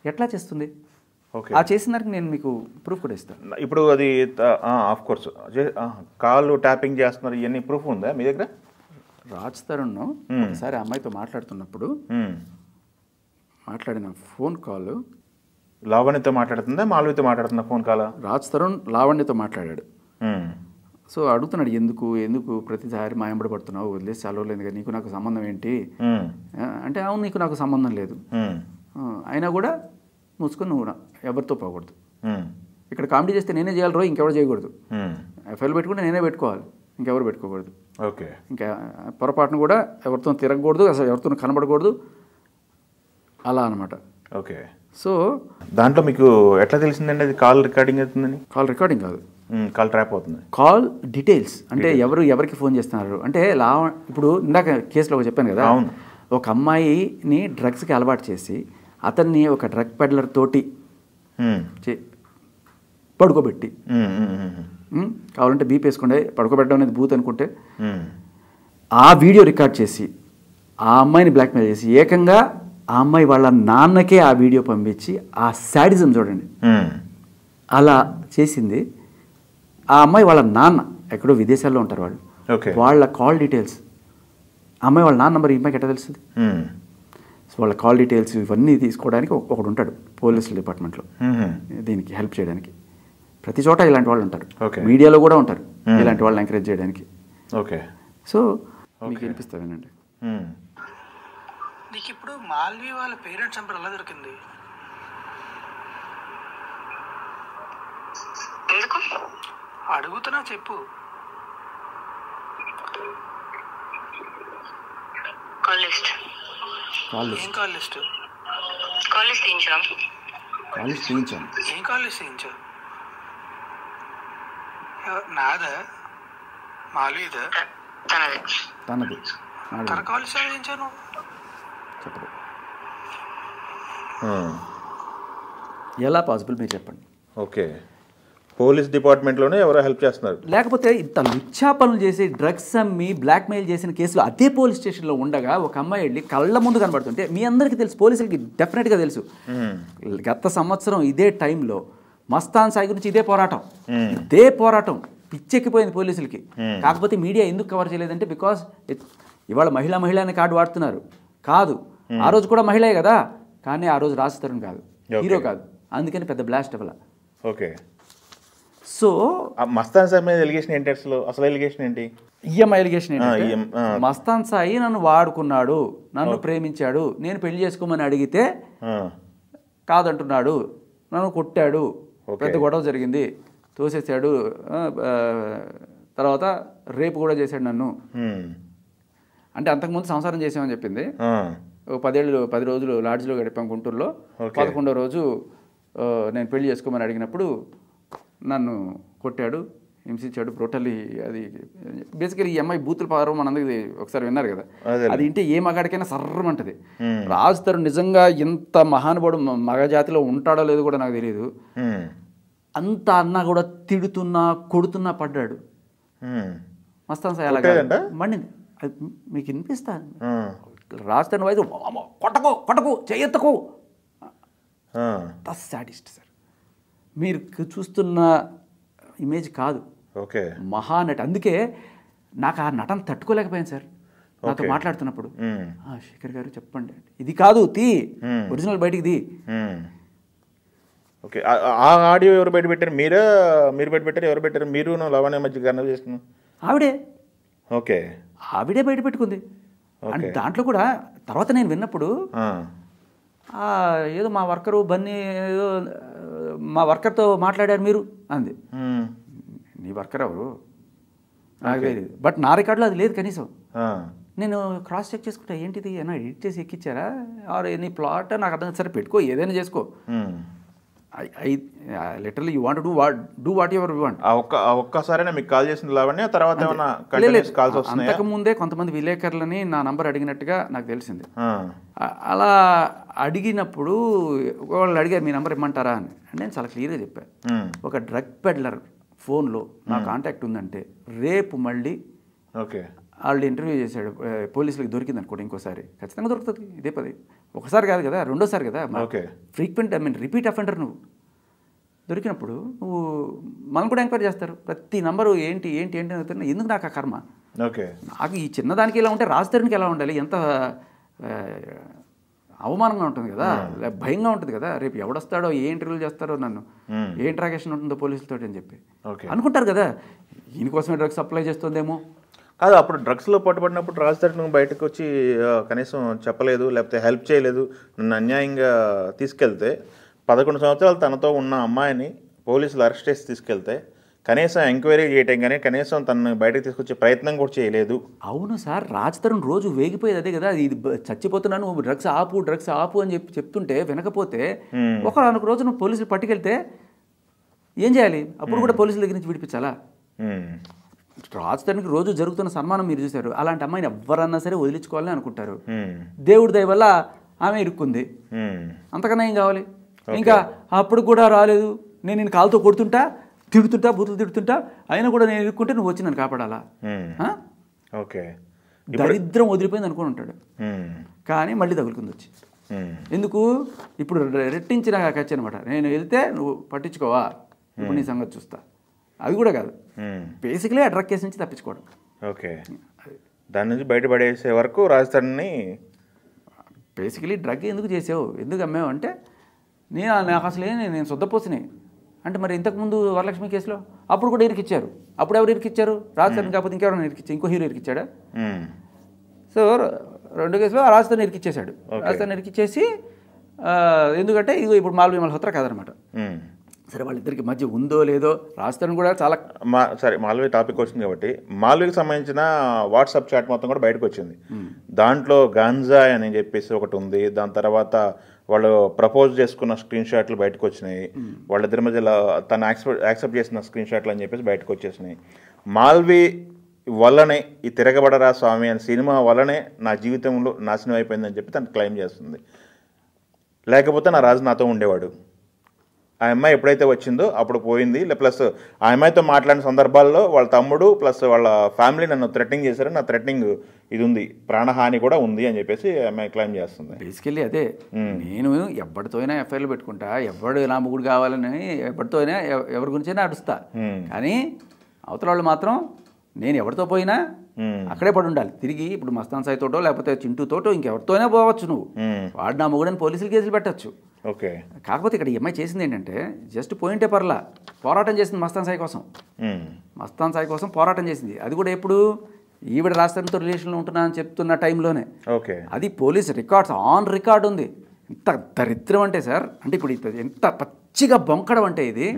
ఎట్లా చేస్తుంది? ఓకే. ఆ చేసిన దానికి నేను మీకు ప్రూఫ్ కూడా ఇస్తాను. ఇప్పుడు అది ఆఫ్ కోర్స్ కాల్ ట్యాపింగ్ చేస్తున్నారు, ఇవన్నీ ప్రూఫ్ ఉందా మీ దగ్గర? రాజ్ తరుణ్ ఒకసారి అమ్మాయితో మాట్లాడుతున్నప్పుడు మాట్లాడిన ఫోన్ కాల్, లావణ్యతో మాట్లాడుతుందా మాల్వితో మాట్లాడుతుందా ఫోన్ కాల్? రాజ్ తరుణ్ లావణ్యతో మాట్లాడాడు. సో అడుగుతున్నాడు, ఎందుకు ప్రతిసారి మాయంబడి పడుతున్నావు, వదిలేసి చాలా రోజులు కదా, నీకు నాకు సంబంధం ఏంటి అంటే, అవును నీకు నాకు సంబంధం లేదు, అయినా కూడా మూసుకొని నువ్వు ఎవరితో పోకూడదు, ఇక్కడ కామెడీ చేస్తే నేనే చేయాలి రో, ఇంకెవరు చేయకూడదు, ఎఫ్ఐఆర్ పెట్టుకుంటే నేనే పెట్టుకోవాలి, ఇంకెవరు పెట్టుకోకూడదు, ఓకే, ఇంకా పొరపాటును కూడా ఎవరితో తిరగకూడదు, అసలు ఎవరితో కనబడకూడదు, అలా అనమాట. ఓకే. సో దాంట్లో మీకు ఎట్లా తెలిసిందండి అది కాల్ రికార్డింగ్ అవుతుందని? కాల్ రికార్డింగ్ కాదు, కాల్ ట్రాప్ అవుతుంది. కాల్ డీటెయిల్స్ అంటే ఎవరికి ఫోన్ చేస్తున్నారు అంటే, ఇప్పుడు ఇందాక కేసులో చెప్పాను కదా, ఒక అమ్మాయిని డ్రగ్స్కి అలవాటు చేసి అతన్ని ఒక డ్రగ్ పెడ్లర్ తోటి పడుకోబెట్టి, కావాలంటే బీపీ వేసుకోండి, పడుకోబెట్టడం అనేది బూత్ అనుకుంటే, ఆ వీడియో రికార్డ్ చేసి ఆ అమ్మాయిని బ్లాక్మెయిల్ చేసి ఏకంగా ఆ అమ్మాయి వాళ్ళ నాన్నకే ఆ వీడియో పంపించి, ఆ శాడిజం చూడండి, అలా చేసింది. ఆ అమ్మాయి వాళ్ళ నాన్న ఎక్కడో విదేశాల్లో ఉంటారు వాళ్ళు, వాళ్ళ కాల్ డీటెయిల్స్, అమ్మాయి వాళ్ళ నాన్న నెంబర్ ఈ అమ్మాయికి ఎట్లా తెలుస్తుంది? సో వాళ్ళ కాల్ డీటెయిల్స్ ఇవన్నీ తీసుకోవడానికి ఒకడు ఉంటాడు పోలీసుల డిపార్ట్మెంట్లో, దీనికి హెల్ప్ చేయడానికి. ప్రతి చోట ఇలాంటి వాళ్ళు ఉంటారు, మీడియాలో కూడా ఉంటారు ఇలాంటి వాళ్ళని ఎంకరేజ్ చేయడానికి. ఓకే. సో మీకు వినిపిస్తావేనండి. నీకు ఇప్పుడు మాల్వి వాళ్ళ పేరెంట్స్ నెంబర్ ఎలా దొరికింది? ఎందుకు అడుగుతున్నా, చెప్పు. Call list. ఏం కాల్ లిస్ట్? కాల్ లిస్ట్ తీయించాం. ఏం కాల్ లిస్ట్ తీయించావు? నాదా మాల్వీదా? తనది. తన కాల్ లిస్ట్ తీయించాను చెప్పదు. ఎలా పాసిబుల్ మీరు చెప్పండి. ఓకే, పోలీస్ డిపార్ట్మెంట్లోనే ఎవరో హెల్ప్ చేస్తున్నారు, లేకపోతే ఇంత లుచ్చా పనులు చేసి డ్రగ్స్ అమ్మి బ్లాక్మెయిల్ చేసిన కేసులు అదే పోలీస్ స్టేషన్లో ఉండగా ఒక అమ్మాయి వెళ్ళి కళ్ళ ముందు కనబడుతుంటే, మీ అందరికీ తెలుసు, పోలీసులకి డెఫినెట్గా తెలుసు, గత సంవత్సరం ఇదే టైంలో మస్తాన్ సాయి గురించి ఇదే పోరాటం పిచ్చెక్కిపోయింది పోలీసులకి. కాకపోతే మీడియా ఎందుకు కవర్ చేయలేదంటే, బికాస్ ఇవాళ మహిళ అనే కార్డు వాడుతున్నారు. కాదు, ఆ రోజు కూడా మహిళే కదా, కానీ ఆ రోజు రాజ్ తరుణ్ కాదు, హీరో కాదు, అందుకని పెద్ద బ్లాస్ట్ అవ్వాల. ఓకే. సో మస్తాన్ సాయి మీద ఎలిగేషన్ ఏంటి? అసలు ఎలిగేషన్ ఏంటి? ఈఎంఐ ఎలిగేషన్ ఏంటి? మస్తాన్ సాయి నన్ను వాడుకున్నాడు, నన్ను ప్రేమించాడు, నేను పెళ్లి చేసుకోమని అడిగితే కాదంటున్నాడు, నన్ను కొట్టాడు, పెద్ద గొడవ జరిగింది, తోసేసాడు, తర్వాత రేపు కూడా చేశాడు నన్ను. అంటే అంతకుముందు సంసారం చేసామని చెప్పింది. 10 రోజులు లాడ్జ్లో గడిపాం గుంటూరులో. 11వ రోజు నేను పెళ్లి చేసుకోమని అడిగినప్పుడు నన్ను కొట్టాడు, హింసించాడు, బ్రోటల్లీ. అది బేసికలీ ఈ అమ్మాయి బూతుల పారం మనందరికి ఒకసారి విన్నారు కదా, అది ఇంటే ఏ మగాడికైనా సర్రమంటది. రాజ్ తరుణ్ నిజంగా ఇంత మహానుభావుడు మగ జాతిలో ఉంటాడో లేదో కూడా నాకు తెలియదు. అంత అన్నా కూడా తిడుతున్నా కొడుతున్నా పడ్డాడు. మస్తాన్ సాయి అలాగే మండింది. మీకు వినిపిస్తాను, రాజ్ తరుణ్ వయసు కొట్టకు చెయ్యెత్తకు, సాడిస్ట్ సార్. మీరు చూస్తున్న ఇమేజ్ కాదు, మహానటి. అందుకే నాకు ఆ నటన తట్టుకోలేకపోయాను సార్ నాతో మాట్లాడుతున్నప్పుడు. శేఖర్ గారు చెప్పండి, ఇది కాదు ఒరిజినల్ బయటికి ది. ఓకే, ఆ ఆడియో ఎవరు బయట పెట్టారు? మీరు బయట పెట్టారు? ఎవరు పెట్టారు? మీరు లవణ్య మధ్య కన్వర్జేషన్? ఆవిడే. ఓకే, ఆవిడే బయట పెట్టుకుంది. అంటే దాంట్లో కూడా తర్వాత నేను విన్నప్పుడు ఏదో మా వర్కరు బన్నీ ఏదో మా వర్కర్తో మాట్లాడారు మీరు అంది. నీ వర్కర్ ఎవరు నాకు తెలియదు, బట్ నా రికార్డులో అది లేదు కనీసం. నేను క్రాస్ చెక్ చేసుకుంటా, ఏంటిది ఏమైనా ఎడిట్ చేసి ఎక్కిచ్చారా, ఆర్ నీ ప్లాట్ నాకు అర్థం. సరే పెట్టుకో, ఏదైనా చేసుకో. Literally you want do what ever you want. ఒక్కసారైనా మీకు కాల్ చేసిన లావణ్య తర్వాత అంతకుముందే కొంతమంది విలేకరులని నా నంబర్ అడిగినట్టుగా నాకు తెలిసింది. అలా అడిగినప్పుడు వాళ్ళు అడిగారు మీ నెంబర్ ఇమ్మంటారా అని. నేను చాలా క్లియర్గా చెప్పాను, ఒక డ్రగ్ పెడ్లర్ ఫోన్లో నా కాంటాక్ట్ ఉందంటే రేపు మళ్ళీ వాళ్ళు ఇంటర్వ్యూ చేశాడు, పోలీసులకు దొరికింది అనుకోండి ఇంకోసారి, ఖచ్చితంగా దొరుకుతుంది. ఇదే పది, ఒకసారి కాదు కదా, రెండోసారి కదా, ఫ్రీక్వెంట్ రిపీట్ అఫెండర్ నువ్వు. దొరికినప్పుడు నువ్వు మనం కూడా ఎంక్వైరీ చేస్తారు, ప్రతి నంబరు ఏంటి ఏంటి ఏంటి అని. ఎందుకు నాకు ఆ కర్మ? నాకు ఈ చిన్నదానికి ఇలా ఉంటే రాజధానికి ఎలా ఉండాలి? ఎంత అవమానంగా ఉంటుంది కదా, భయంగా ఉంటుంది కదా. రేపు ఎవడొస్తాడో, ఏ ఇంటర్వ్యూలు చేస్తారో, నన్ను ఏ ఇంట్రాగేషన్ ఉంటుందో పోలీసులతో అని చెప్పి అనుకుంటారు కదా. దీనికోసమే డ్రగ్స్ సప్లై చేస్తుందేమో. కాదు, అప్పుడు డ్రగ్స్లో పట్టుబడినప్పుడు రాజధాని బయటకు వచ్చి కనీసం చెప్పలేదు, లేకపోతే హెల్ప్ చేయలేదు, నన్ను అన్యాయంగా తీసుకెళ్తే 11 సంవత్సరాలు తనతో ఉన్న అమ్మాయిని పోలీసులు అరెస్ట్ చేసి తీసుకెళ్తే కనీసం ఎంక్వైరీ చేయటం కానీ కనీసం తనను బయటకు తీసుకొచ్చే ప్రయత్నం కూడా చేయలేదు. అవును సార్, రాజతరుణ్ రోజు వేగిపోయేది అదే కదా. ఇది చచ్చిపోతున్నాను, డ్రగ్స్ ఆపు అని చెప్తుంటే వినకపోతే ఒకనొక రోజు నువ్వు పోలీసులు పట్టుకెళ్తే ఏం చేయాలి? అప్పుడు కూడా పోలీసుల దగ్గర నుంచి విడిపించాలా? రాజధానికి రోజు జరుగుతున్న సన్మానం మీరు చూశారు. అలాంటి అమ్మాయిని ఎవరన్నా సరే వదిలించుకోవాలని అనుకుంటారు. దేవుడి దయ వల్ల ఆమె ఇరుక్కుంది, అంతకన్నా ఏం కావాలి? ఇంకా అప్పుడు కూడా రాలేదు, నేను కాలుతో కొడుతుంటా, తిడుతుంటా, బూతులు తిడుతుంటా, అయినా కూడా నేను ఇరుక్కుంటే నువ్వు వచ్చి నన్ను కాపాడాలా? దరిద్రం వదిలిపోయింది అనుకుని ఉంటాడు, కానీ మళ్ళీ తగులుకుంది వచ్చి. ఎందుకు? ఇప్పుడు రెట్టించిన ఖర్చు అనమాట. నేను వెళ్తే నువ్వు పట్టించుకోవా, ఇప్పుడు నీ సంగతి చూస్తా. అది కూడా కాదు, బేసిక్లీ ఆ డ్రగ్ కేసు నుంచి తప్పించుకోవడం. దాని నుంచి బయటపడేసే వరకు రాజధానిని బేసికలీ డ్రగ్ ఎందుకు చేసావు, ఎందుకు అమ్మావు అంటే, నాకు అసలు నేను శుద్ధపోసినాయి అంటే. మరి ఇంతకుముందు వరలక్ష్మి కేసులో అప్పుడు కూడా ఇరికిచ్చారు. అప్పుడు ఎవరు ఇరికిచ్చారు? రాజధాని కాకపోతే ఇంకెవరైనా ఇరికిచ్చారు? ఇంకో హీరో ఇరికిచ్చాడా? సో 2 కేసులో రాజధాని ఇరికిచ్చేశాడు. రాజధాని ఇరికిచ్చేసి ఎందుకంటే ఇది ఇప్పుడు మాల్వి మల్హోత్రా కాదనమాట. సరే, వాళ్ళిద్దరికి మధ్య ఉందో లేదో, రాజధాని కూడా చాలా సరే మాల్వి టాపిక్ వచ్చింది కాబట్టి మాల్వికి సంబంధించిన వాట్సాప్ చాట్ మొత్తం కూడా బయటకు వచ్చింది. దాంట్లో గాంజా అని చెప్పేసి ఒకటి ఉంది. దాని తర్వాత వాళ్ళు ప్రపోజ్ చేసుకున్న స్క్రీన్ షాట్లు బయటకు వచ్చినాయి. వాళ్ళిద్దరి మధ్యలో తను యాక్సెప్ట్ చేసిన స్క్రీన్ షాట్లు అని చెప్పేసి బయటకు వచ్చేసినాయి. మాల్వి వల్లనే, ఈ తిరగబడరా స్వామి అనే సినిమా వల్లనే నా జీవితంలో నాశనం అయిపోయిందని చెప్పి తను క్లెయిమ్ చేస్తుంది. లేకపోతే నా రాజు నాతో ఉండేవాడు. ఆ అమ్మాయి ఎప్పుడైతే వచ్చిందో అప్పుడు పోయింది. ప్లస్ ఆ అమ్మాయితో మాట్లాడిన సందర్భాల్లో వాళ్ళ తమ్ముడు ప్లస్ వాళ్ళ ఫ్యామిలీ నన్ను థ్రెటనింగ్ చేశారు, నా థ్రెటనింగ్ ఇది ఉంది, ప్రాణహాని కూడా ఉంది అని చెప్పేసి అమ్మాయి క్లెయిమ్ చేస్తుంది. బేసికల్లీ అదే, నేను ఎవరితో అయినా ఎఫ్ఐఆర్లు పెట్టుకుంటా, ఎవడు నా ముగ్గురు కావాలని ఎవరితో అయినా ఎవరి గురించైనా అడుస్తా. కానీ అవతల వాళ్ళు మాత్రం నేను ఎవరితో పోయినా అక్కడే పడి ఉండాలి తిరిగి. ఇప్పుడు మస్తాన్ సాయి తోటో లేకపోతే చింటూ తోటో ఇంకెవరితోనే పోవచ్చు నువ్వు, వాడు నా మొగుడని పోలీసులు కేసులు పెట్టచ్చు. కాకపోతే ఇక్కడ ఈ అమ్మాయి చేసింది ఏంటంటే, జస్ట్ పోయింటే పర్లా, పోరాటం చేసింది మస్తాన్ సాయి కోసం. మస్తాన్ సాయి కోసం పోరాటం చేసింది. అది కూడా ఎప్పుడు ఈవిడ రాష్ట్రంతో రిలేషన్లో ఉంటున్నా అని చెప్తున్న టైంలోనే. అది పోలీస్ రికార్డ్స్ ఆన్ రికార్డ్ ఉంది. ఎంత దరిద్రం అంటే సార్, అంటే ఇప్పుడు ఎంత పచ్చిగా బొంకడం అంటే ఇది.